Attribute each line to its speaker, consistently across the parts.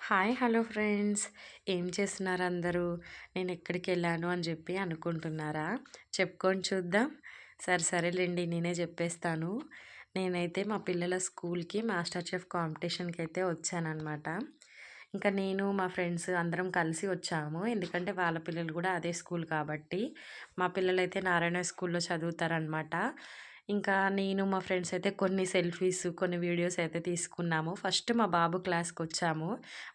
Speaker 1: Hi hello friends. ఏం చేస్తున్నారు అందరూ? నేను ఎక్కడికెళ్ళాను అని చెప్పి అనుకుంటున్నారా? చెప్పుకొని చూద్దాం. సరేలేండి, నేనే చెప్పేస్తాను. నేనైతే మా పిల్లల స్కూల్‌కి మాస్టర్ చెఫ్ కాంపిటీషన్‌కి అయితే వచ్చాననమాట. ఇంకా నేను మా ఫ్రెండ్స్ అందరం కలిసి వచ్చాము. ఎందుకంటే వాళ్ళ పిల్లలు కూడా అదే స్కూల్ కాబట్టి. మా పిల్లలైతే నారాయణ స్కూల్‌లో చదువుతారనమాట. ఇంకా నేను మా ఫ్రెండ్స్ అయితే కొన్ని సెల్ఫీస్, కొన్ని వీడియోస్ అయితే తీసుకున్నాము. ఫస్ట్ మా బాబు క్లాస్‌కొచ్చాము.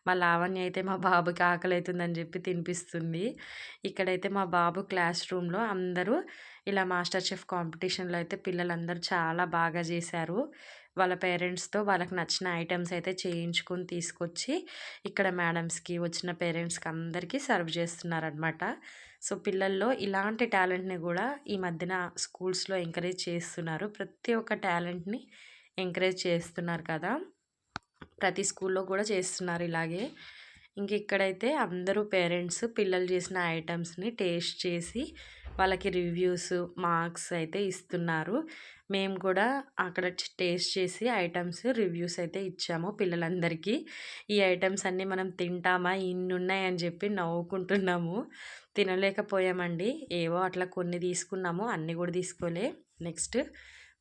Speaker 1: మా లావణ్య అయితే మా బాబుకి ఆకలైతుందని చెప్పి తినిపిస్తుంది. ఇక్కడైతే మా బాబు క్లాస్ రూమ్‌లో అందరూ ఇలా మాస్టర్ చెఫ్ కాంపిటీషన్‌లో అయితే పిల్లలందరూ చాలా బాగా చేశారు. వాళ్ళ పేరెంట్స్‌తో వాళ్ళకి నచ్చిన ఐటెమ్స్ అయితే చేయించుకొని తీసుకొచ్చి ఇక్కడ మేడమ్స్‌కి, వచ్చిన పేరెంట్స్‌కి అందరికీ సర్వ్ చేస్తున్నారనమాట. సో, పిల్లల్లో ఇలాంటి టాలెంట్‌ని గూడా ఈ మధ్యన స్కూల్స్‌లో ఎంకరేజ్ చేస్తున్నారు. ప్రతి ఒక్క టాలెంట్‌ని ఎంకరేజ్ చేస్తున్నారు కదా! ప్రతి స్కూల్‌లో కూడా చేస్తున్నారు ఇలాగే. ఇక్కడైతే అందరూ పేరెంట్స్ పిల్లలు చేసిన ఐటెమ్స్‌ని టేస్ట్ చేసి వాళ్ళకి రివ్యూస్, మార్క్స్ అయితే ఇస్తున్నారు. మేము కూడా అక్కడ టేస్ట్ చేసి ఐటెమ్స్ రివ్యూస్ అయితే ఇచ్చాము పిల్లలందరికీ. ఈ ఐటెమ్స్ అన్నీ మనం తింటామా? ఇన్నున్నాయని చెప్పి నవ్వుకుంటున్నాము. తినలేకపోయామండి. ఏవో అట్లా కొన్ని తీసుకున్నాము. అన్నీ కూడా తీసుకోలే. నెక్స్ట్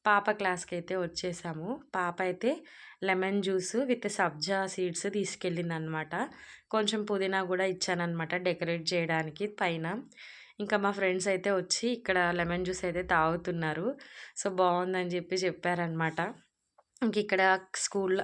Speaker 1: పాప క్లాస్‌కైతే వచ్చేసాము. పాప అయితే lemon juice with sabja seeds తీసుకెళ్ళిందనమాట. కొంచెం పుదీనా కూడా ఇచ్చాననమాట డెకరేట్ చేయడానికి పైన. ఇంకా మా ఫ్రెండ్స్ అయితే వచ్చి ఇక్కడ లెమన్ జ్యూస్ అయితే తాగుతున్నారు. సో, బావుందని చెప్పారనమాట. ఇక్కడ స్కూల్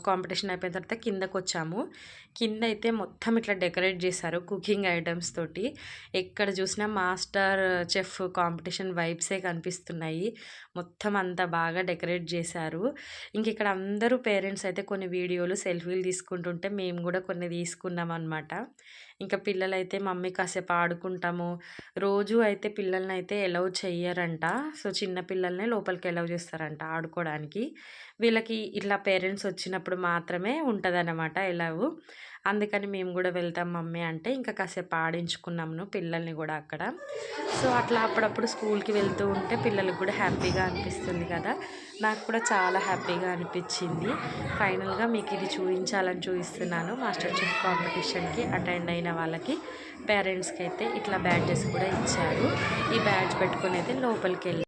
Speaker 1: కాంపిటీషన్ అయిపోయిన తర్వాత కిందకొచ్చాము. కిందయితే మొత్తం ఇట్లా డెకరేట్ చేశారు కుకింగ్ ఐటెమ్స్ తోటి. ఎక్కడ చూసినా మాస్టర్ చెఫ్ కాంపిటీషన్ వైబ్సే కనిపిస్తున్నాయి. మొత్తం అంతా బాగా డెకరేట్ చేశారు. ఇక్కడ అందరూ పేరెంట్స్ అయితే కొన్ని వీడియోలు, సెల్ఫీలు తీసుకుంటుంటే మేము కూడా కొన్ని తీసుకున్నామనమాట. పిల్లలైతే మమ్మీ కాసేపు ఆడుకుంటాము. రోజు అయితే పిల్లలనైతే ఎలౌ చెయ్యరంట. సో, చిన్న పిల్లల్నే లోపలికి ఎలౌ చేస్తారంట ఆడుకోవడానికి. వీళ్ళకి ఇట్లా పేరెంట్స్ వచ్చినప్పుడు మాత్రమే ఉంటదనమాట ఎలౌ. అందుకని మేము కూడా వెళ్తాం మమ్మీ అంటే కాసేపు ఆడించుకున్నాము పిల్లల్ని కూడా అక్కడ. సో, అట్లా అప్పుడప్పుడు స్కూల్‌కి వెళ్తూ ఉంటే పిల్లలకి కూడా హ్యాపీగా అనిపిస్తుంది కదా! నాకు కూడా చాలా హ్యాపీగా అనిపించింది. ఫైనల్‌గా మీకు ఇది చూపిస్తున్నాను. మాస్టర్ చెఫ్ కాంపిటీషన్‌కి అటెండ్ అయిన వాళ్ళకి పేరెంట్స్‌కి అయితే ఇట్లా బ్యాడ్జెస్ కూడా ఇచ్చారు. ఈ బ్యాడ్జ్ పెట్టుకొని అయితే లోపలికి